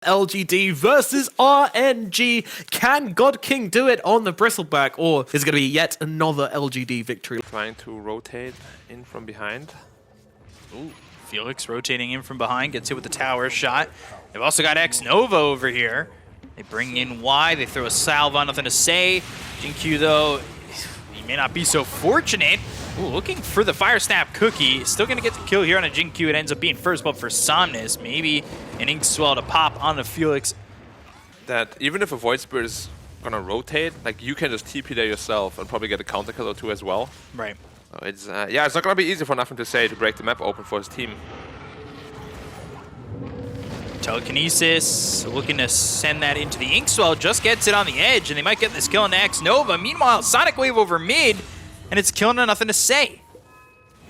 LGD versus RNG. Can God King do it on the Bristleback, or is it going to be yet another LGD victory? Trying to rotate in from behind. Ooh, Felix rotating in from behind, gets hit with the tower shot. They've also got X-Nova over here. They bring in Y, they throw a salve on, nothing to say. Jinkyu, though, he may not be so fortunate. Ooh, looking for the Fire Snap Cookie. Still going to get the kill here on a Jinkyu. It ends up being first blood for Somnus. Maybe an Ink Swell to pop on the Felix. That even if a Void Spirit is going to rotate, like you can just TP there yourself and probably get a counter kill or two as well. Right. So it's yeah, it's not going to be easy for Nothing to Say to break the map open for his team. Telekinesis looking to send that into the Ink Swell. Just gets it on the edge, and they might get this kill on X-Nova. Meanwhile, Sonic Wave over mid, and it's killing on Nothing to Say.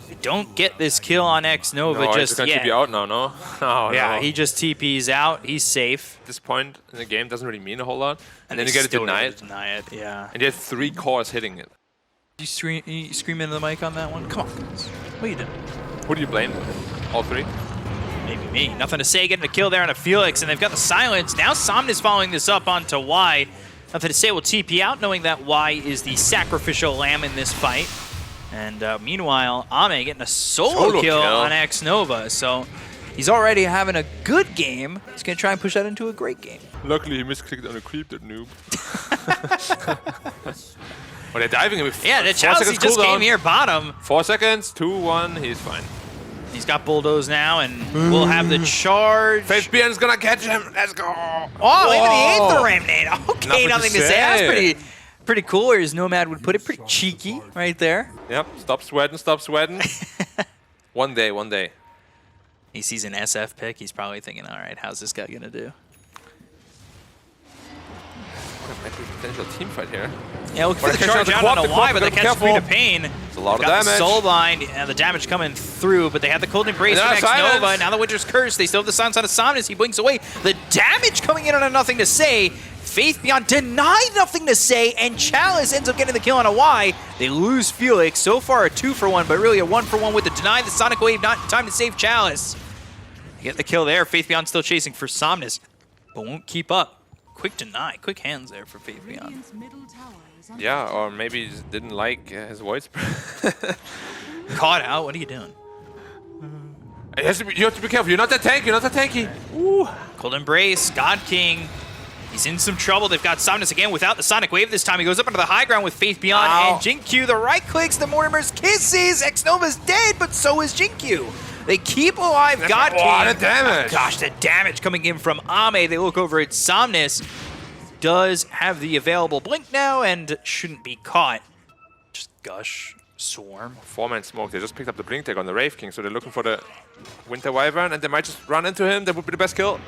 They don't get this kill on X-Nova No, just he's yet. TP out now, no? Oh, yeah, no. he just TP's out. He's safe. At this point in the game doesn't really mean a whole lot. And then they you get it still denied. Deny it, yeah. And you have 3 cores hitting it. You scream into the mic on that one? Come on, guys. What are you doing? Who do you blame? All 3? Maybe me. Nothing to Say getting a kill there on a Felix, and they've got the silence. Now Somnus following this up onto Y. Nothing to Say will TP out, knowing that Y is the sacrificial lamb in this fight. And meanwhile, Ame getting a solo kill on X-Nova. So he's already having a good game. He's going to try and push that into a great game. Luckily, he misclicked on a creep, that noob. Oh, they're diving him with Yeah, the Chelsea just came here bottom. 4 seconds, 2, 1, he's fine. He's got Bulldoze now, and we'll have the charge. FaceBN's gonna catch him. Let's go. Oh, even the 8th Remnant. Okay, nothing to say. That's pretty cool, or as Nomad would put it, pretty cheeky right there. Yep, stop sweating, stop sweating. One day, one day. He sees an SF pick, he's probably thinking, all right, how's this guy going to do? Might be a potential team fight here. Yeah, look for the charge out on a Y, but they catch Free to Pain. It's a lot of got damage. The Soulbind, and the damage coming through, but they have the Cold Embrace from X-Nova. Now the Winter's Curse, they still have the silence on Somnus. He blinks away. The damage coming in on a Nothing to Say. Faith Beyond denied Nothing to Say, and Chalice ends up getting the kill on a Y. They lose Felix. So far a 2-for-1, but really a 1-for-1 with the deny. The Sonic Wave, not in time to save Chalice. They get the kill there. Faith Beyond still chasing for Somnus, but won't keep up. Quick deny, quick hands there for Faith Beyond. Yeah, or maybe he just didn't like his voice. Caught out, what are you doing? You have to be careful, you're not that tanky, you're not that tanky. Ooh. Cold Embrace, God King. He's in some trouble. They've got Somnus again without the Sonic Wave this time. He goes up into the high ground with Faith Beyond and Jinkyu. The right clicks, the Mortimer's kisses. X-Nova's dead, but so is Jinkyu. They keep alive God King. A lot of damage. Oh, gosh, the damage coming in from Ame. They look over at Somnus. Does have the available blink now and shouldn't be caught. Just Gush, Swarm. 4-man smoke. They just picked up the blink tag on the Wraith King, so they're looking for the Winter Wyvern, and they might just run into him. That would be the best kill.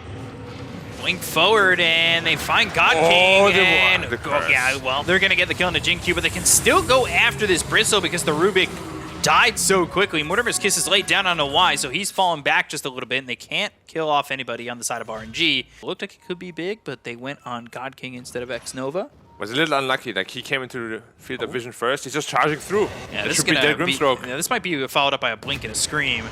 Blink forward, and they find God King. And yeah, well, they're going to get the kill on the Jinkyu, but they can still go after this Bristle because the Rubik died so quickly. Mortimer's Kiss is laid down on a Y, so he's fallen back just a little bit, and they can't kill off anybody on the side of RNG. It looked like it could be big, but they went on God King instead of X-Nova. Was a little unlucky. Like, he came into the field of vision first. He's just charging through. Yeah, this should be their Grimstroke. Yeah, this might be followed up by a blink and a scream.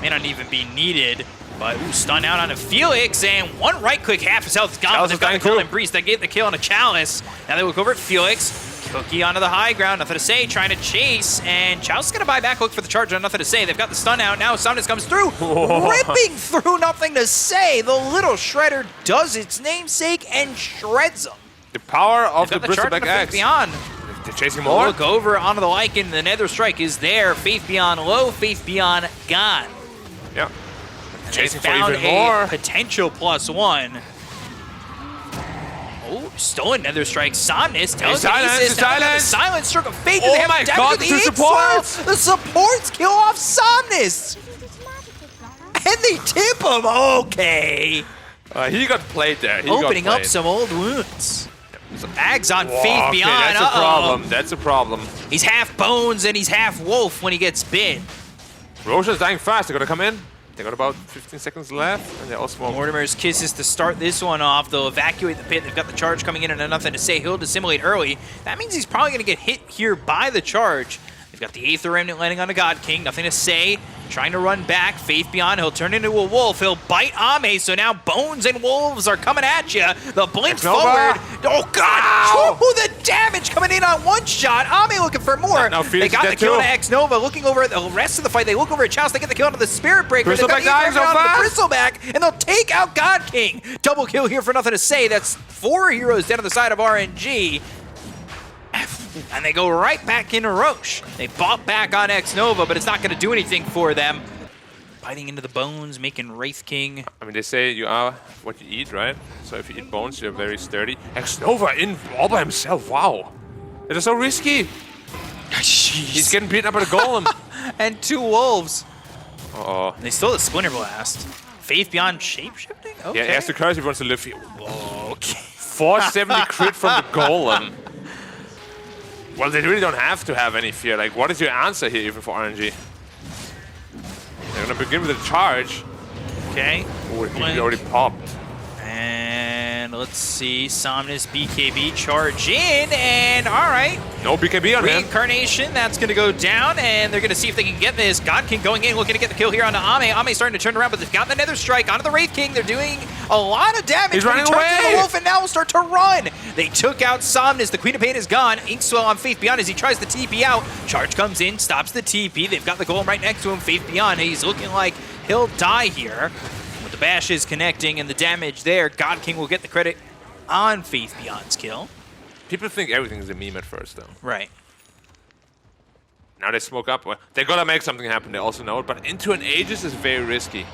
May not even be needed. But ooh, stun out on a Felix, and one right click, half his health is gone. They've got the Cold Embrace. They get the kill on a Chalice. Now they look over at Felix. Cookie onto the high ground, Nothing to Say, trying to chase, and Chalice is going to buy back, look for the charge on Nothing to Say. They've got the stun out, now Somnus comes through, ripping through Nothing to Say. The little Shredder does its namesake and shreds them. The power of the Bristleback Axe. Beyond. They're chasing more. Look over onto the Lycan, the Nether Strike is there. Faith Beyond low, Faith Beyond gone. Yeah. Chasing for found even more. Potential +1. Oh, stolen Nether Strike. Somnus, Telekinesis. Silence, Stroke of Fate. Oh my god, the 2 supports! The supports kill off Somnus. And they tip him. Okay. He got played there. Opening up some old wounds. Ags on Faith Beyond. That's a problem. That's a problem. He's half bones and he's half wolf when he gets bit. Roshan's dying fast. They're gonna come in. They got about 15 seconds left, and they all smoke. Mortimer's Kisses to start this one off. They'll evacuate the pit. They've got the charge coming in and Nothing to Say. He'll dissimulate early. That means he's probably going to get hit here by the charge. They've got the Aether Remnant landing on a God King. Nothing to say. Trying to run back. Faith Beyond. He'll turn into a wolf. He'll bite Ame. So now Bones and Wolves are coming at you. The blink forward. Oh, God. Oh, the damage coming in on one shot. Ame looking for more. They got the kill on X Nova. Looking over at the rest of the fight. They look over at Chalice. They get the kill onto the Spirit Breaker. They've got guys the Bristleback. And they'll take out God King. Double kill here for Nothing to Say. That's 4 heroes down on the side of RNG. And they go right back into Roche. They bought back on X Nova, but it's not going to do anything for them. Biting into the bones, making Wraith King. I mean, they say you are what you eat, right? So if you eat bones, you're very sturdy. X Nova in all by himself. Wow. It is so risky. He's getting beaten up by the golem. And 2 wolves. Uh-oh. They stole the Splinter Blast. Faith Beyond shapeshifting? Okay. Yeah, he has to curse if he wants to live here. Okay. 470 crit from the golem. Well, they really don't have to have any fear. Like, what is your answer here even for RNG? They're gonna begin with a charge. Okay. Oh, he already popped. And let's see, Somnus BKB charge in, and all right. No BKB on him. Reincarnation, that's going to go down, and they're going to see if they can get this. God King going in, looking to get the kill here onto Ame. Ame starting to turn around, but they've got the Nether Strike onto the Wraith King. They're doing a lot of damage. He's running away. away. The wolf, and now will start to run. They took out Somnus. The Queen of Pain is gone. Inkswell on Faith Beyond as he tries to TP out. Charge comes in, stops the TP. They've got the golem right next to him. Faith Beyond, he's looking like he'll die here. With the bash is connecting and the damage there, God King will get the credit on Faith Beyond's kill. People think everything is a meme at first, though. Right. Now they smoke up. Well, they gotta make something happen. They also know it, but into an Aegis is very risky.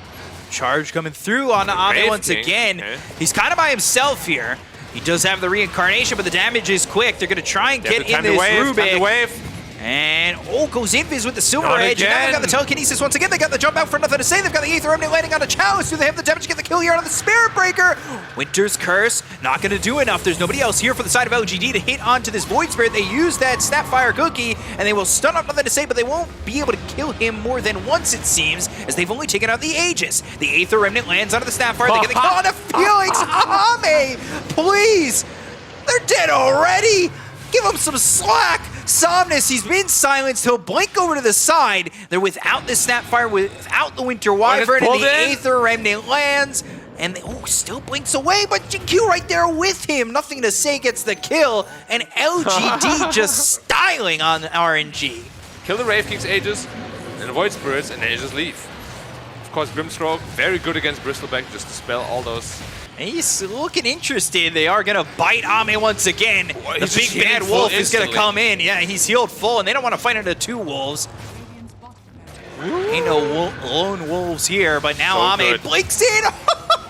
Charge coming through on Ame once again. Okay. He's kind of by himself here. He does have the reincarnation, but the damage is quick. They're going to try and get in this Rubik. And, goes Invis with the Silver Edge. And now they've got the Telekinesis once again. They got the jump out for Nothing to Say. They've got the Aether Remnant landing on a Chalice. Do they have the damage to get the kill here on the Spirit Breaker? Winter's Curse, not going to do enough. There's nobody else here for the side of LGD to hit onto this Void Spirit. They use that Snapfire Cookie, and they will stun up Nothing to Say, but they won't be able to kill him more than once, it seems, as they've only taken out the Aegis. The Aether Remnant lands onto the Snapfire. They get the kill on the Felix. Ame, please. They're dead already. Give him some slack. Somnus, he's been silenced. He'll blink over to the side. They're without the Snapfire, without the Winter Wyvern, and the Aether Remnant lands. And still blinks away, but GQ right there with him. Nothing to Say gets the kill, and LGD just styling on RNG. Kill the Wraith King's Aegis, and Void Spirits, and they just leave. Of course, Grimstroke, very good against Bristleback, just dispel all those. He's looking interested. They are going to bite Ame once again. Boy, the big bad wolf is going to come in. Yeah, he's healed full, and they don't want to fight into 2 wolves. Ain't no lone wolves here, but now so Ame blinks in.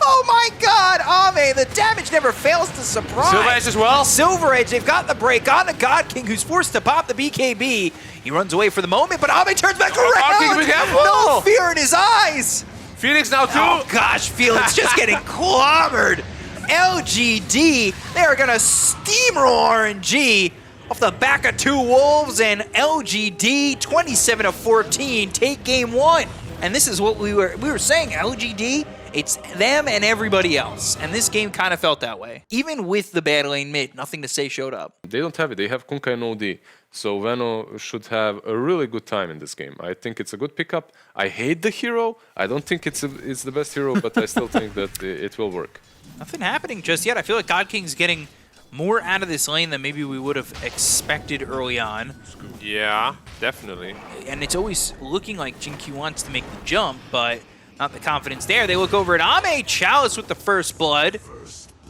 Oh my God, Ame, the damage never fails to surprise. Silver Edge as well. Silver Edge, they've got the break on the God King, who's forced to pop the BKB. He runs away for the moment, but Ame turns back around. God King, be careful. No fear in his eyes. Felix now too. Oh gosh, Felix just getting clobbered. LGD, they are gonna steamroll RNG off the back of 2 wolves, and LGD 27-14 take game 1. And this is what we were saying. LGD, it's them and everybody else. And this game kind of felt that way. Even with the bad lane mid, Nothing to Say showed up. They don't have it. They have Kunkka and OD. So Veno should have a really good time in this game. I think it's a good pickup. I hate the hero. I don't think it's the best hero, but I still think that it will work. Nothing happening just yet. I feel like God King's getting more out of this lane than maybe we would have expected early on. Yeah, definitely. And it's always looking like Jinky wants to make the jump, but not the confidence there. They look over at Ame. Chalice with the first blood.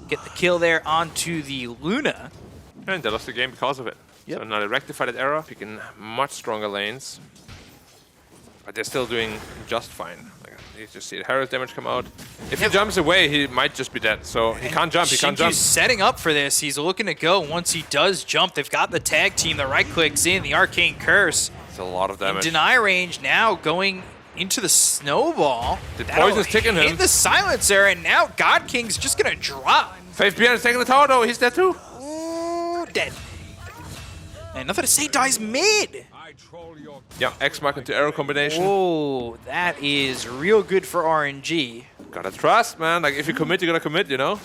Get the kill there onto the Luna. And they lost the game because of it. Yep. So now they rectify that error, picking much stronger lanes. But they're still doing just fine. Like, you just see the Herald damage come out. If he jumps away, he might just be dead. So he can't jump, he can't jump. He's setting up for this. He's looking to go. Once he does jump, they've got the tag team. The right clicks in, the Arcane Curse. It's a lot of damage. In deny range now going into the snowball. The poison's ticking him. Hit the silencer, and now God King's just gonna drop. Faith Beyond is taking the tower though. He's dead too. Ooh, dead. And Nothing to Say dies mid. Yeah, X-Mark into arrow combination. Oh, that is real good for RNG. Gotta trust, man. Like, if you commit, you gotta commit, you know?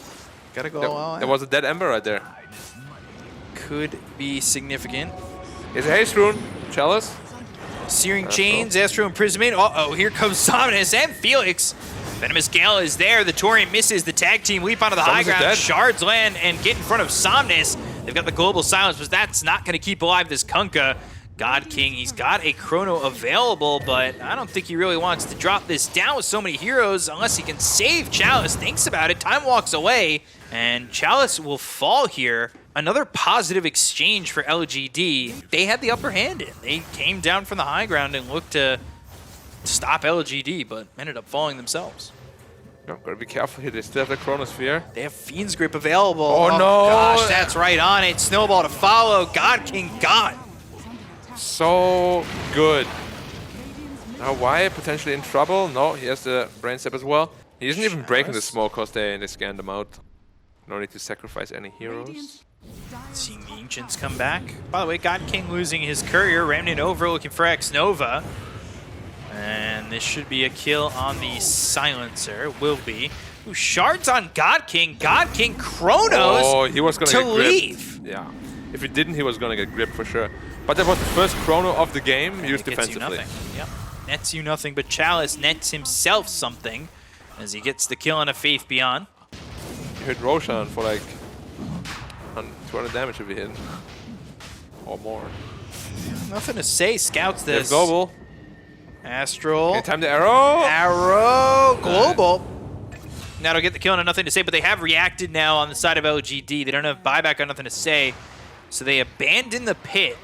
Gotta go all out. There was a dead Ember right there. Could be significant. Here's a haste rune. Chalice. Searing Chains, Astro Imprisonment. Uh-oh, here comes Somnus and Felix. Venomous Gale is there. The Torrent misses. The tag team leap onto the high ground. Dead. Shards land and get in front of Somnus. They've got the Global Silence, but that's not going to keep alive this Kunkka. God King, he's got a Chrono available, but I don't think he really wants to drop this down with so many heroes unless he can save Chalice. Thinks about it. Time walks away, and Chalice will fall here. Another positive exchange for LGD. They had the upper hand in. They came down from the high ground and looked to stop LGD, but ended up falling themselves. No, gotta be careful here. They still have the Chronosphere. They have Fiend's Grip available. Oh, no. Gosh, that's right on it. Snowball to follow. God King gone. So good. Now Wyatt potentially in trouble. No, he has the brain step as well. He isn't even breaking the smoke because they scanned them out. No need to sacrifice any heroes. Seeing the Ancients come back. By the way, God King losing his courier. Remnant over looking for X-Nova. And this should be a kill on the Silencer. Will be. Ooh, shards on God King. God King Chronos oh, he was gonna to get gripped. leave. Yeah. If he didn't, he was going to get gripped for sure. But that was the first Chrono of the game used defensively. Yep. Nets you nothing, but Chalice nets himself something as he gets the kill on a Faith Beyond. He hit Roshan for like 200 damage if he hit. Or more. Nothing to say. Scouts this. Global. Astral. Time the arrow. Arrow. Global. Now they'll get the kill on nothing to say, but they have reacted now on the side of LGD. They don't have buyback on nothing to say. So they abandon the pit.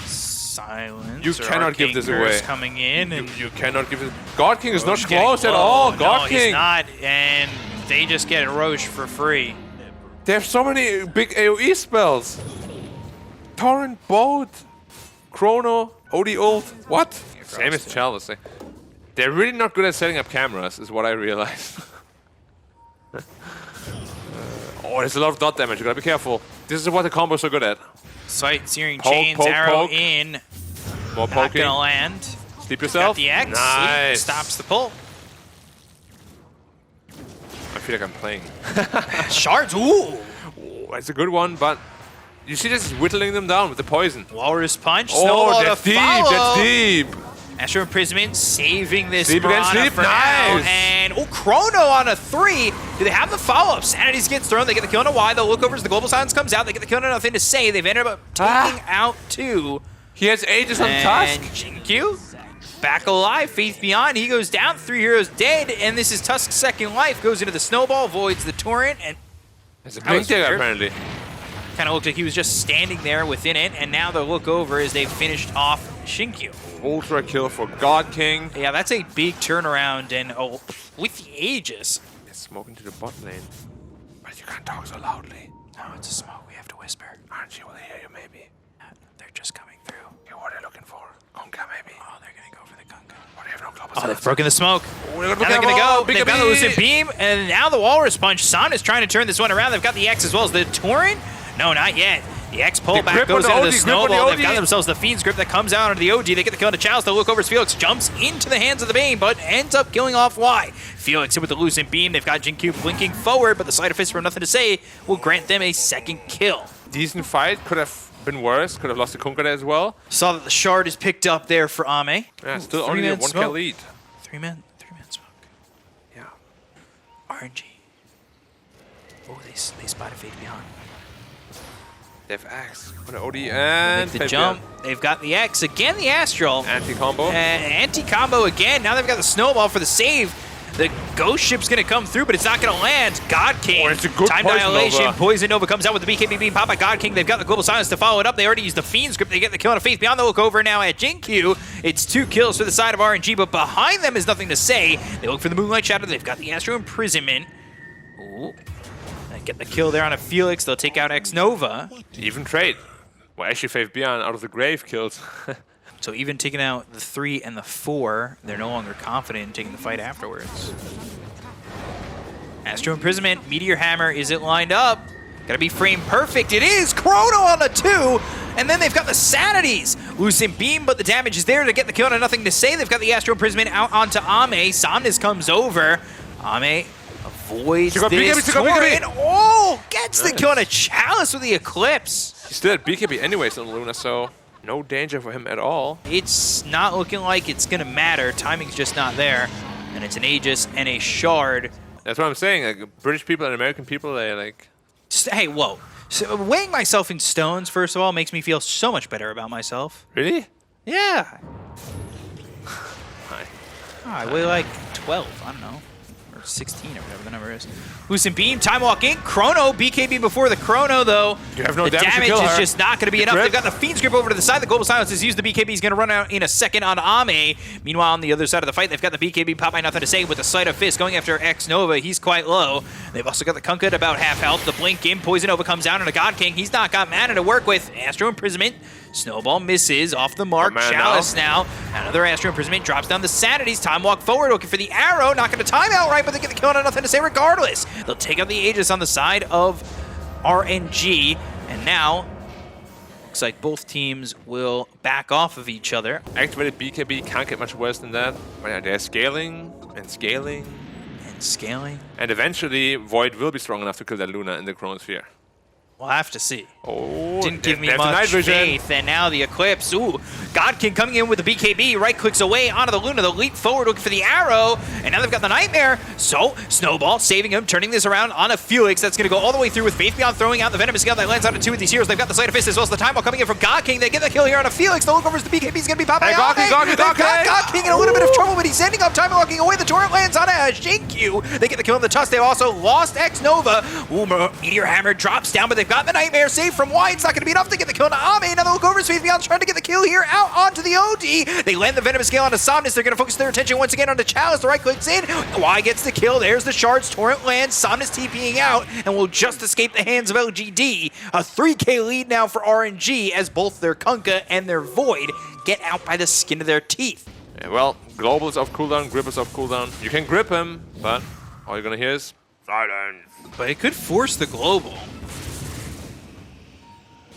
Silence. You cannot give this away. Coming in, and you cannot give it. God King is not close at all. God King. He's not, and they just get Roche for free. They have so many big AoE spells. Torrent, Boat, Chrono, OD ult. What? Same as Chalice. They're really not good at setting up cameras, is what I realized. Oh, there's a lot of dot damage. You gotta be careful. This is what the combos are good at. Sight, Searing Poke, Chains, poke, arrow poke. in. More Not poking. gonna land. Sleep yourself. Got the X. Nice. Stops the pull. I feel like I'm playing. Shards. Ooh. Oh, it's a good one, but you see this is whittling them down with the poison. Walrus Punch. Oh, Snowball that's to deep. follow. That's deep. Astro Imprisonment saving this Sleep against Mirana sleep. for now. Nice. And Chrono on a 3. Do they have the follow-up? Sanities gets thrown. They get the kill on a Y. They'll look over as the Global Silence comes out. They get the kill on nothing to say. They've ended up taking out 2. He has Aegis on Tusk. And Jinkyu back alive. Faith Beyond. He goes down. 3 heroes dead. And this is Tusk's second life. Goes into the Snowball, voids the Torrent. And There's a blink there apparently. kind of looked like he was just standing there within it. And now they'll look over as they've finished off Shinkyu. Ultra kill for God King. Yeah, that's a big turnaround, and with the Aegis. It's smoking to the bot lane. But you can't talk so loudly. No, it's a smoke. We have to whisper. RNG will hear you maybe. They're just coming through. Yeah, what are they looking for? Kunkka maybe. Oh, they're going to go for the Kunkka. What do you have no global Oh, they've silence? broken the smoke. Oh, they're Now they're going to go. They've got the Lucid Beam. Beam, and now the Walrus Punch. Son is trying to turn this one around. They've got the X as well as the Torrent. No, not yet. The X pullback grip goes on the into OD, the grip on the Snowball. They've OD. got themselves the Fiend's Grip that comes out onto the OD. They get the kill on the Chalice. They'll look over as Felix jumps into the hands of the Bane, but ends up killing off Y. Felix hit with the Lucent Beam. They've got Jinkyu blinking forward, but the Sleight of Fist from nothing to say will grant them a second kill. Decent fight. Could have been worse. Could have lost to Kunkka there as well. Saw that the Shard is picked up there for Ame. Yeah, still Ooh, only a 3-man 1k smoke. lead. 3-man smoke. Yeah. RNG. Oh, they spotted Fade Beyond. They have Axe on the OD and Make the jump. They've got the X. Again, the Astral. Anti-combo. Anti-combo again. Now they've got the Snowball for the save. The Ghost Ship's going to come through, but it's not going to land. God King. Oh, it's a good Time Poison Dilation. Nova. Poison Nova comes out with the BKB beam. Pop by God King. They've got the Global Silence to follow it up. They already used the Fiend's Grip. They get the kill on a Faith Beyond. The look over now at Jinkyu. It's 2 kills for the side of RNG, but behind them is nothing to say. They look for the Moonlight Shadow. They've got the Astro Imprisonment. Ooh. They get the kill there on a Felix. They'll take out X-Nova. Even trade. Well, actually, Faith Beyond out of the grave killed. So even taking out the 3 and the 4, they're no longer confident in taking the fight afterwards. Astro Imprisonment, Meteor Hammer, is it lined up? Gotta be frame perfect. It is! Chrono on the 2! And then they've got the Sanities. Lucent Beam, but the damage is there to get the kill on nothing to say. They've got the Astro Imprisonment out onto Ame. Somnus comes over. Ame avoids this BKB. Oh! Gets the kill on a Chalice with the Eclipse. He's still at BKB anyways on Luna, so No danger for him at all. It's not looking like it's going to matter. Timing's just not there. And it's an Aegis and a Shard. That's what I'm saying. Like British people and American people, they like... Hey, whoa. So weighing myself in stones, first of all, makes me feel so much better about myself. Really? Yeah. Hi. Oh, I weigh like 12. I don't know. Or 16 or whatever the number is. Lucent Beam, Time Walk in. Chrono, BKB before the Chrono, though. You have no the damage to damage kill is her. just not going to be enough. They've got the Fiend's Grip over to the side. The Global Silence has used the BKB. He's going to run out in a second on Ame. Meanwhile, on the other side of the fight, they've got the BKB pop by nothing to say with the Sleight of Fist going after X Nova. He's quite low. They've also got the Kunkka at about half health. The Blink in. Poison Nova comes down on a God King. He's not got mana to work with. Astro Imprisonment. Snowball misses off the mark. Chalice now. Another Astro Imprisonment drops down the Sanities. Time Walk forward, looking for the arrow. Not going to time out right, but they get the kill on nothing to say regardless. They'll take out the Aegis on the side of RNG. And now, looks like both teams will back off of each other. Activated BKB can't get much worse than that. But yeah, they're scaling and scaling. And scaling. And eventually, Void will be strong enough to kill that Luna in the Chronosphere. We'll have to see. Oh, Didn't give me there's the night much vision. faith, and now the Eclipse. Ooh, God King coming in with the BKB, right clicks away onto the Luna. They'll leap forward looking for the arrow, and now they've got the Nightmare. So, Snowball saving him, turning this around on a Felix. That's going to go all the way through with Faith Beyond throwing out the Venomous Gale that lands onto two of these heroes. They've got the Sleight of Fist as well as the Time Ball coming in from God King. They get the kill here on a Felix. The look over is the BKB is going to be popped by God King, God King, God King. God King in a little bit of trouble, but he's ending up time walking away. The Torrent lands on a Shinkyu. They get the kill on the Tusk. They've also lost X Nova. Ooh, Meteor Hammer drops down, but they've got the Nightmare save from Y. It's not going to be enough to get the kill on Ame. Now they look over his Faith Beyond trying to get the kill here out onto the OD. They land the Venomous Gale onto Somnus. They're going to focus their attention once again onto Chalice. The right clicks in. Y gets the kill. There's the shards. Torrent lands. Somnus TPing out and will just escape the hands of LGD. A 3K lead now for RNG as both their Kunkka and their Void get out by the skin of their teeth. Yeah, well, Global's off cooldown, Grip is off cooldown. You can grip him, but all you're going to hear is silence. But it could force the global.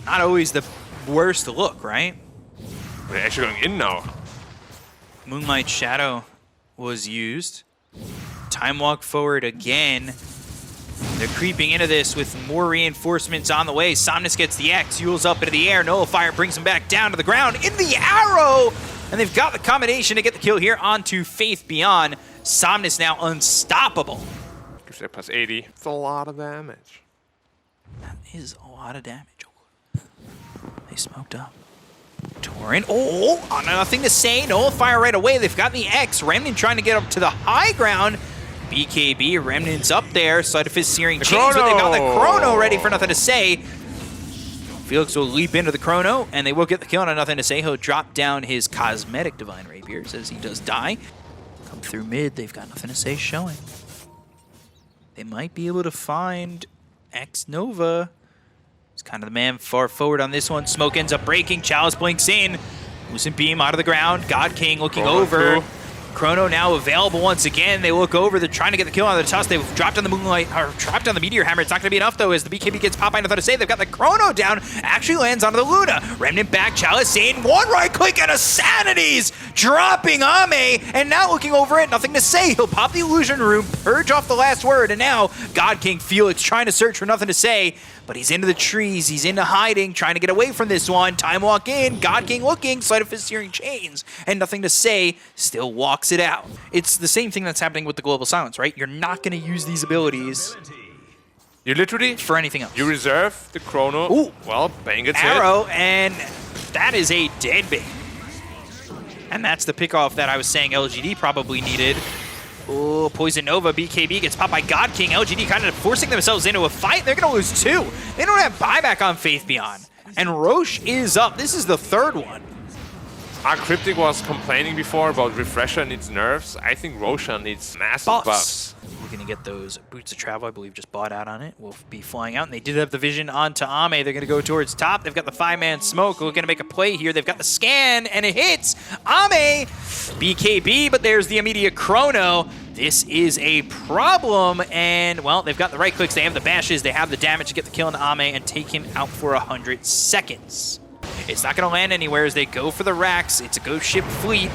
Not always the worst look, right? They're actually going in now. Moonlight Shadow was used. Time Walk forward again. They're creeping into this with more reinforcements on the way. Somnus gets the X, Yule's up into the air. Nullifier brings him back down to the ground in the arrow. And they've got the combination to get the kill here onto Faith Beyond. Somnus now unstoppable. Gives their plus 80. It's a lot of damage. That is a lot of damage. They smoked up. Torrent, oh, on nothing to say. Nullifier right away. They've got the X. Remnant trying to get up to the high ground. BKB, Remnant's up there. Sleight of Fist searing chains, but they've got the Chrono ready for nothing to say. Felix will leap into the Chrono, and they will get the kill on nothing to say. He'll drop down his Cosmetic Divine Rapiers as he does die. Come through mid, they've got nothing to say showing. They might be able to find X Nova. He's kind of the man far forward on this one. Smoke ends up breaking. Chalice blinks in. Lucent Beam out of the ground. God King looking over. Chrono now available once again. They look over. They're trying to get the kill on the Tusk. They've dropped on the Moonlight, or dropped on the Meteor Hammer. It's not going to be enough, though, as the BKB gets popped by nothing to say. They've got the Chrono down. Actually lands onto the Luna. Remnant back. Chalice in. One right click and a Sanities. Dropping Ame. And now looking over it. Nothing to say. He'll pop the Illusion Room. Purge off the last word. And now God King Felix trying to search for nothing to say. But he's into the trees. He's into hiding. Trying to get away from this one. Time Walk in. God King looking. Sleight of Fist searing chains. And nothing to say. Still walks it out. It's the same thing that's happening with the Global Silence, right? You're not going to use these abilities You literally, for anything else. you reserve the Chrono. Ooh. Well, bang gets Arrow, and that is a dead bait. And that's the pickoff that I was saying LGD probably needed. Oh, Poison Nova, BKB gets popped by God King. LGD kind of forcing themselves into a fight. They're going to lose two. They don't have buyback on Faith Beyond. And Roche is up. This is the third one. Our Cryptic was complaining before about Refresher needs nerfs. I think Roshan needs massive buffs. We're going to get those Boots of Travel, I believe, just bought out on it. We'll be flying out, and they did have the vision onto Ame. They're going to go towards top. They've got the 5-man smoke. We're going to make a play here. They've got the scan, and it hits Ame. BKB, but there's the immediate Chrono. This is a problem, and, well, they've got the right clicks. They have the bashes. They have the damage to get the kill on Ame and take him out for 100 seconds. It's not going to land anywhere as they go for the racks. It's a ghost ship fleet.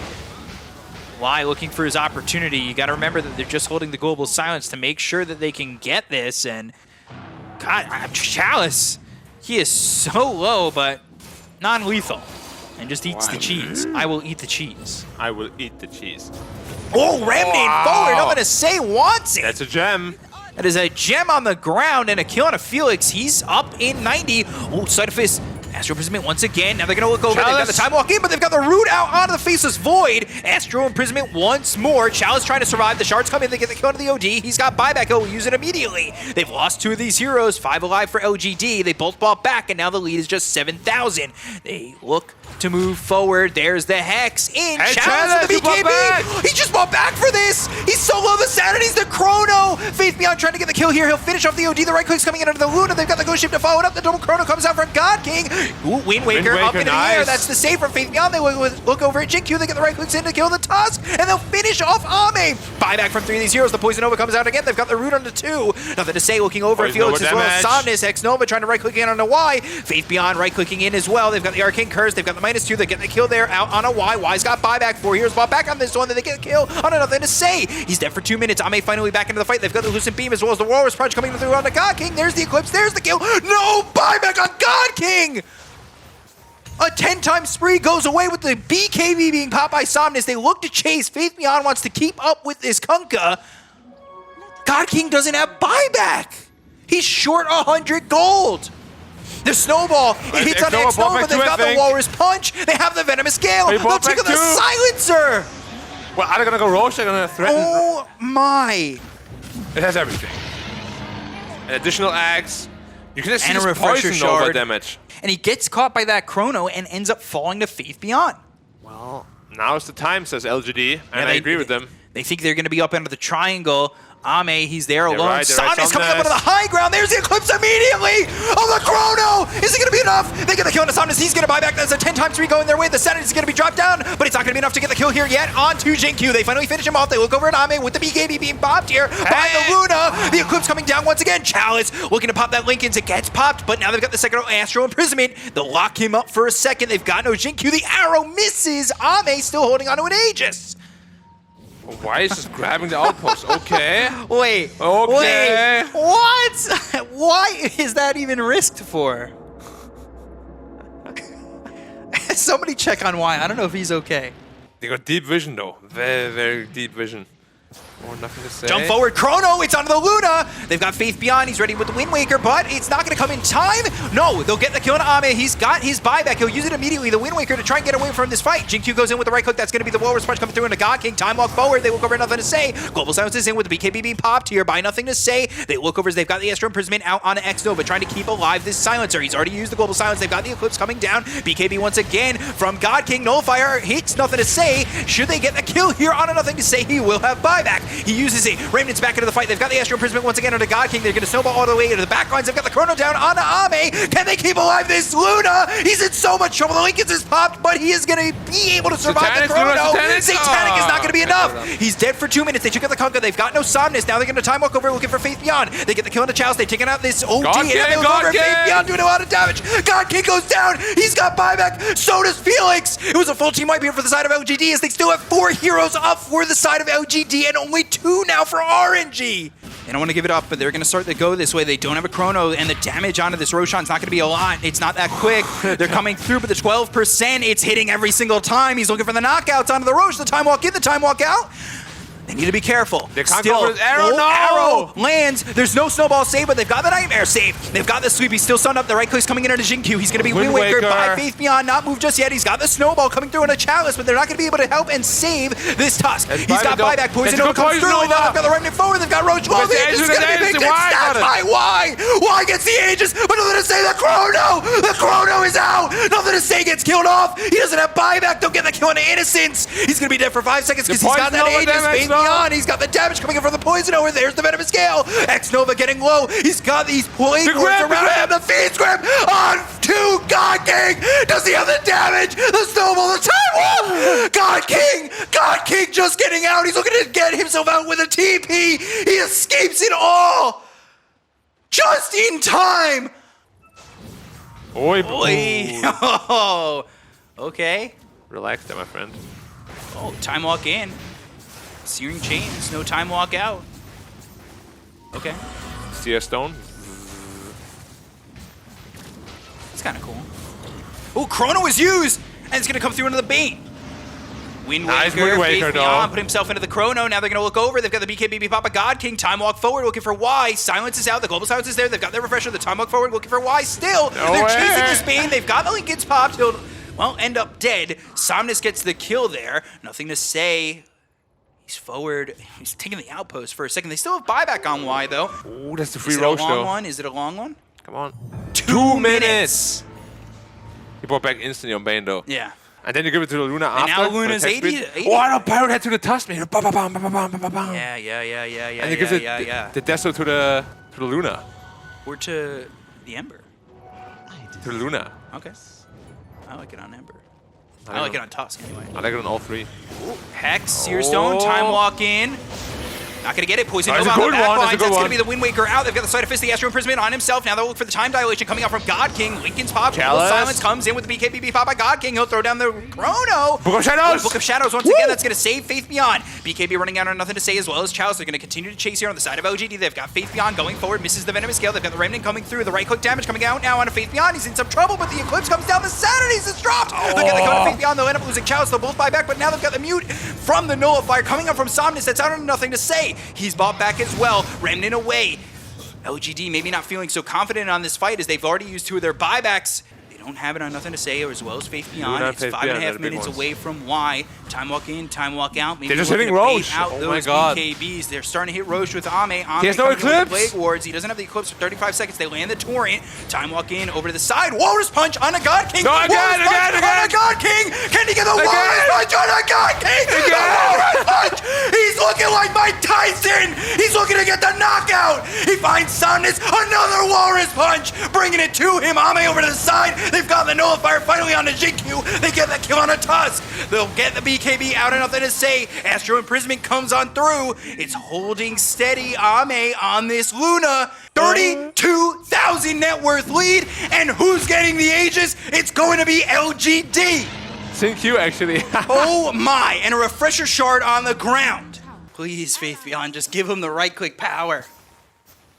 Y looking for his opportunity. You got to remember that they're just holding the Global Silence to make sure that they can get this. And God, Chalice, he is so low, but non-lethal. and just eats the cheese. I will eat the cheese. I will eat the cheese. Oh, Remnant forward. Nothing to say. Wants it. That's a gem. That is a gem on the ground and a kill on a Felix. He's up in 90. Oh, Side of Fist. Astro Imprisonment once again. Now they're going to look over. They've got the Time Walk in, but they've got the Root out onto the Faceless Void. Astro Imprisonment once more. Chalice trying to survive. The Shards come in. They get the kill to the OD. He's got buyback. He'll use it immediately. They've lost 2 of these heroes. 5 alive for LGD. They both bought back, and now the lead is just 7,000. They look to move forward. There's the Hex in. Hey, Chalice with the BKB. He just bought back for this. He's so low. The Sanity's the Chrono. Faith Beyond trying to get the kill here. He'll finish off the OD. The right click's coming in under the Luna. They've got the Ghost Ship to follow it up. The double Chrono comes out from God King. Ooh, Wind Waker up into the air. That's the save from Faith Beyond. They look over at JQ. They get the right clicks in to kill the Tusk, and they'll finish off Ame. Buyback from 3 of these heroes. The Poison Nova comes out again. They've got the Root onto 2. Nothing to say. Looking over at Felix as well as Somnus. X Nova trying to right click in on a Y. Faith Beyond right clicking in as well. They've got the Arcane Curse. They've got the -2. They get the kill there out on a Y. Y's got buyback. 4 heroes bought back on this one. Then they get a kill on a Nothing to Say. He's dead for 2 minutes. Ame finally back into the fight. They've got the Lucent Beam as well as the Walrus Punch coming through on the God King. There's the Eclipse. There's the kill. No buyback on God King. A 10-time spree goes away with the BKB being popped by Somnus. They look to chase. Faith Beyond wants to keep up with this Kunkka. God King doesn't have buyback. He's short 100 gold. The Snowball, it hits on X Nova. They've got the Walrus Punch. They have the Venomous Gale. They'll take the Silencer. Well, are they going to go Roche? They're going to threaten. Oh my. It has everything. An additional Axe. You can just see And a this Refresher Poison Nova Shard. damage. And he gets caught by that Chrono and ends up falling to Faith Beyond. Well, now's the time, says LGD, and I agree with them. They think they're going to be up under the triangle. Ame, he's there alone. Right, Somnus coming up onto the high ground. There's the Eclipse immediately. Oh, the Chrono! Is it going to be enough? They get the kill on Somnus. He's going to buy back. That's a 10-time spree going their way. The Sanity is going to be dropped down, but it's not going to be enough to get the kill here yet. On to Jinkyu. They finally finish him off. They look over at Ame with the BKB being popped here. Behind the Luna. The Eclipse coming down once again. Chalice looking to pop that Linken's. It gets popped, but now they've got the second Astro Imprisonment. They'll lock him up for a second. They've got no Jinkyu. The arrow misses. Ame still holding onto an Aegis. Why is just grabbing the outpost? Okay. Wait. Okay. Wait. What? Why is that even risked for? Somebody check on why. I don't know if he's okay. They got deep vision, though. Very, very deep vision. Or nothing to say. Jump forward, Chrono, it's onto the Luna. They've got Faith Beyond, he's ready with the Wind Waker, but it's not gonna come in time. No, they'll get the kill on Ame. He's got his buyback, he'll use it immediately, the Wind Waker to try and get away from this fight. Jinkyu goes in with the right click, that's gonna be the Walrus Punch coming through into God King. Time walk forward, they look over, nothing to say. Global Silence is in with the BKB being popped here by nothing to say. They look over as they've got the Astro Imprisonment out on X Nova, trying to keep alive this Silencer. He's already used the Global Silence, they've got the Eclipse coming down. BKB once again from God King, Nullifier hits nothing to say. Should they get the kill here on a nothing to say, he will have buyback. He uses it. Remnant's back into the fight. They've got the Astro Imprisonment once again under God King. They're going to snowball all the way into the back lines. They've got the Chrono down onto Ame. Can they keep alive this Luna? He's in so much trouble. The Linken's is popped, but he is going to be able to survive the Chrono. Satanic is not going to be enough. He's dead for 2 minutes. They took out the Kunkka. They've got no Somnus. Now they're going to time walk over looking for Faith Beyond. They get the kill on the Chalice. They've taken out this OD. And they look over at Faith Beyond doing a lot of damage. God King goes down. He's got buyback. So does Felix. It was a full team wipe here for the side of LGD as they still have 4 heroes up for the side of LGD and only 2 now for RNG. They don't want to give it up, but they're going to start to go this way. They don't have a Chrono, and the damage onto this Roshan's not going to be a lot. It's not that quick. They're coming through, but the 12%, it's hitting every single time. He's looking for the knockouts onto the Roche. The time walk in, the time walk out. They need to be careful. They can't go for his arrow. No! Arrow lands. There's no snowball save, but they've got the nightmare save. They've got the sweep. He's still stunned up. The right click's coming in into Jinkyu. He's going to be Wind Waker by Faith Beyond. Not moved just yet. He's got the snowball coming through in a Chalice, but they're not going to be able to help and save this Tusk. He's got buyback. Poison Nova comes through. Now they've got the remnant forward. They've got Roach. It's going to be big. That's by Y. Y gets the Aegis, but nothing to say. The Chrono. The Chrono is out. Nothing to say. Gets killed off. He doesn't have buyback. Don't get the kill on Innocence. He's going to be dead for 5 seconds because he's got that Aegis. Faith Beyond. He's got the damage coming in from the Poison over. There's the Venomous Gale. X Nova getting low. He's got these blade cords around him. The Fiend's Grip on to God King. Does he have the damage? The snowball, the time walk. God King just getting out. He's looking to get himself out with a TP. He escapes it all. Just in time. Oi, boy. Oh, okay. Relax there, my friend. Oh, time walk in. Searing Chains, no time walk out. Okay. CS Stone. That's kind of cool. Oh, Chrono is used! And it's going to come through into the Bane. Wind Nice Waker, Wind Waker, Faith though. Beyond, put himself into the Chrono. Now they're going to look over. They've got the BKB Papa God King. Time walk forward, looking for Y. Silence is out. The global silence is there. They've got their refresher. The time walk forward, looking for Y. Still, they're chasing this Bane. They've got the Lincoln's popped. He'll, well, end up dead. Somnus gets the kill there. Nothing to say. He's forward. He's taking the outpost for a second. They still have buyback on Y, though. Ooh, that's the free Is it a roach, long though. one? Is it a long one? Come on. 2 minutes. He brought back instantly on Bane, though. Yeah. And then you give it to the Luna And after. now for Luna's the tech 80 speed. to 80. Oh, I know, Pirate Head to the tusk, man. Yeah. And he gives it the Deso to the Luna. Or to the Ember. To the Luna. Okay. I like it on Ember. I like it on Tusk anyway. I like it on all three. Hex, Seer Stone, Time Walk in. Not gonna get it. Poison That's Nova a on the good back one, that's a lines. good That's gonna one. be the Wind Waker out. They've got the Side of Fist, the Astro Imprisonment on himself. Now they'll look for the time dilation coming out from God King. Lincoln's pop. Chalice. Silence comes in with the BKB pop by God King. He'll throw down the Chrono. Book of Shadows! Book of Shadows once again. That's gonna save Faith Beyond. BKB running out on nothing to say as well as Chalice. They're gonna continue to chase here on the side of LGD. They've got Faith Beyond going forward. Misses the Venomous Scale. They've got the Remnant coming through. The right click damage coming out now on a Faith Beyond. He's in some trouble, but the Eclipse comes down. The Sanities is dropped. They'll get the code of Faith Beyond. They'll end up losing Chalice. They'll both buy back, but now they've got the Mute from the Nullifier coming up from Somnus. That's out on nothing to say. He's bought back as well. Remnant away. LGD maybe not feeling so confident on this fight as they've already used 2 of their buybacks. They don't have it on nothing to say, or as well as Faith Beyond. Luna, It's Faith 5.5 Beyond, they're the big minutes ones. away from Y. Time walk in, time walk out. Maybe They're just looking hitting to bait Roche. out Oh those my God. BKBs. They're starting to hit Roche with Ame. He has no coming in with the Eclipse. Plague Wards. He doesn't have the Eclipse for 35 seconds. They land the Torrent. Time walk in over to the side. Walrus Punch on a God King. No, again, Walrus Punch again, on again. a God King. Can he get the Again. Walrus Punch on a God King? The Again. Walrus Punch. He's looking like Mike Tyson. He's looking to get the knockout. He finds Somnus. Another Walrus Punch. Bringing it to him. Ame over to the side. They've got the Nullifier finally on the GQ. They get that kill on a Tusk. They'll get the BKB out and nothing to say. Astro Imprisonment comes on through. It's holding steady Ame on this Luna. 32,000 net worth lead. And who's getting the Aegis? It's going to be LGD. Sync you, actually. Oh my, and a refresher shard on the ground. Please, Faith Beyond, just give him the right click power.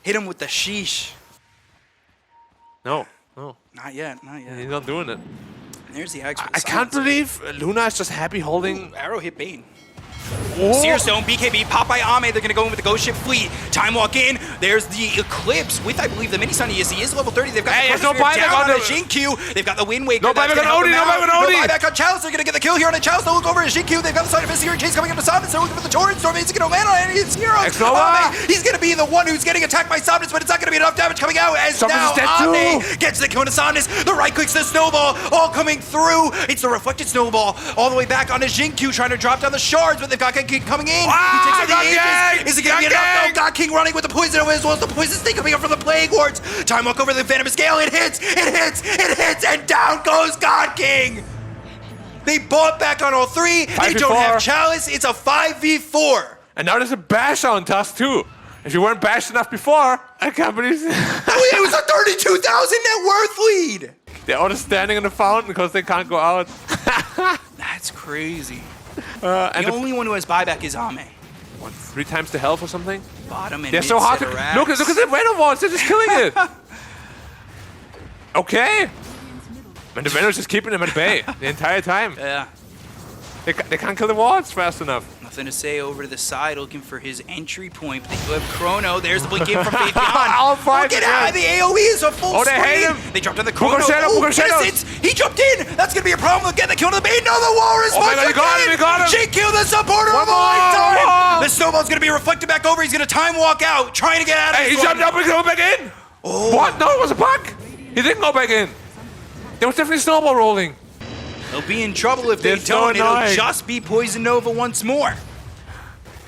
Hit him with the sheesh. No. Not yet, not yet. He's not doing it. There's the actual I can't believe Luna is just happy holding. Arrow hit Bane. Oh. Seer Stone, BKB, Popeye Ame. They're going to go in with the Ghost Ship Fleet. Time walk in. There's the Eclipse with, I believe, the Mini Sun. He is level 30. They've got Hey, the there's no Chronosphere buyback down on on the- a Jinkyu. They've got the Wind Waker. No That's buyback gonna on help Odie, them no out. buyback on Odie. No buyback on Chalice. They're going to get the kill here on a Chalice. They'll look over at Jinkyu. They've got the side of his Seer Chase coming up to Somnus. They're looking for the Torrent Storm. He's going to land on any of his heroes. X-Nova. He's going to be the one who's getting attacked by Somnus, but it's not going to be enough damage coming out as Somnus now is dead Ame too. gets the kill to Somnus. The right clicks the Snowball, all coming through. It's the reflected Snowball all the way back onto Jinkyu, trying to drop down the shards, but they've got King coming in. He takes out the God Aegis. King! Is it going to be God enough? King! No, God King running with the poison as well as the poison sting coming up from the Plague Wards. Time walk over the Venomous Gale. It hits, and down goes God King. They bought back on all 3. They don't 5v4. have Chalice. It's a 5v4. And now there's a bash on Tusk too. If you weren't bashed enough before, I can't believe Oh, it was a 32,000 net worth lead. they're all just standing in the fountain because they can't go out. That's crazy. And The only one who has buyback is Ame. 3 times the health or something. Bottom and They're so hard to look at the Venom Walls. They're just killing it. Okay. And the Venom's just keeping them at bay the entire time. Yeah. They can't kill the walls fast enough. Nothing to say over to the side, looking for his entry point. But they do have Chrono. There's the blink in from Faith Beyond. All 5 Look at how the AoE is a full Oh, they screen. hate him. They jumped on the Book Chrono. of Shadow, Book of Shadows. Innocence. He jumped in. That's going to be a problem. They'll get the kill to the bait. No, the Walrus. Oh my once God, he got again. him, he got him. JQ, the supporter One of a more, lifetime. one more. The Snowball's going to be reflected back over. He's going to time walk out, trying to get out of Hey, he this one. jumped up and go back in. Oh. What? No, it was a bug. He didn't go back in. There was definitely snowball rolling. They'll be in trouble if they They're so don't. It'll annoying. just be Poison Nova once more.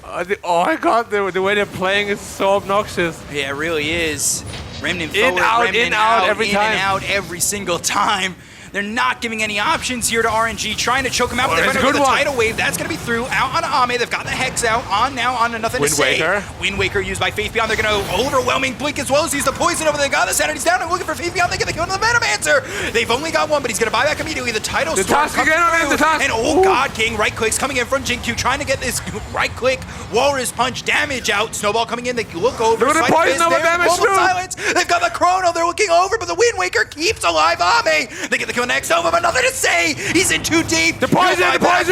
Oh my God, the way they're playing is so obnoxious. Yeah, it really is. Remnant In, forward, out, Remnant in, out every in time. and out every single time. They're not giving any options here to RNG, trying to choke him out. But Oh, they're that's a going to good the one. tidal wave. That's going to be through. Out on Ame. They've got the Hex out. On now on to nothing Wind to say. Waker. Wind Waker used by Faith Beyond. They're going to overwhelming blink as well as use the poison over. They got the Sanity's down and looking for Faith Beyond. They get the kill to the Venomancer. They've only got one, but he's going to buy back immediately. The tidal The storm Tusk comes again on him, through. the Tusk. And oh Ooh. God, King right clicks coming in from Jinkyu, trying to get this right click Walrus Punch damage out. Snowball coming in. They look over. Look at the Sight poison Fist over there, damage global too. silence. They've got the Chrono. They're looking over, but the Wind Waker keeps alive Ame. They get the kill on X Nova, but nothing to say. He's in too deep. The poison.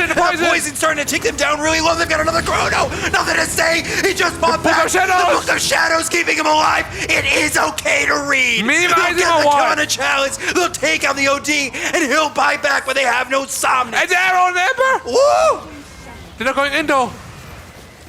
Poison starting to take them down really low. They've got another chrono. Nothing to say. He just popped back. of Shadows. The Book of Shadows keeping him alive. It is okay to read. Me, They'll I get don't the want. kill on a challenge. They'll take out the OD, and he'll buy back when they have no Somnus. And arrow on Ember. Woo! They're not going in though.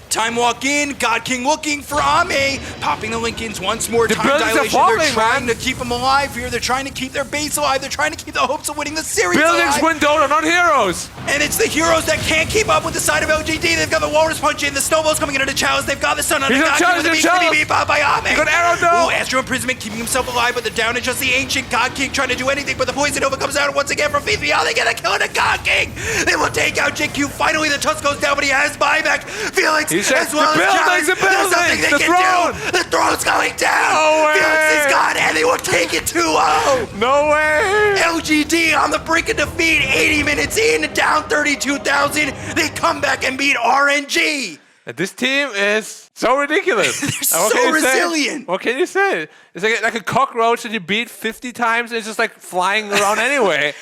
Time walk in, God King looking for Ame, popping the Lincolns once more. The Time buildings are dilation. falling, They're trying man. to keep them alive here. They're trying to keep their base alive. They're trying to keep the hopes of winning the series Buildings alive. win Dota, not heroes. And it's the heroes that can't keep up with the side of LGD. They've got the Walrus Punch in, the Snowball's coming into the Chalice. They've got the Sun on He's the on God King Chalice, with the he's beast on to be Chalice. beat by Ame. He got Arrow though. Ooh, Astro Imprisonment keeping himself alive, but the down is just the ancient God King trying to do anything, but the Poison Nova comes out once again from Faith Beyond. They get a kill on the God King. They will take out JQ. Finally, the Tusk goes down, but he has buyback. Felix He said, as well "The as buildings, Chalice. the There's buildings, nothing they the can throne." do. The throne's going down. No way. Felix is gone, and they will take it 2-0. No way. LGD on the brink of defeat, 80 minutes in, down 32,000. They come back and beat RNG. This team is so ridiculous. They're What so can you say? resilient. What can you say? It's like a cockroach that you beat 50 times and it's just like flying around anyway.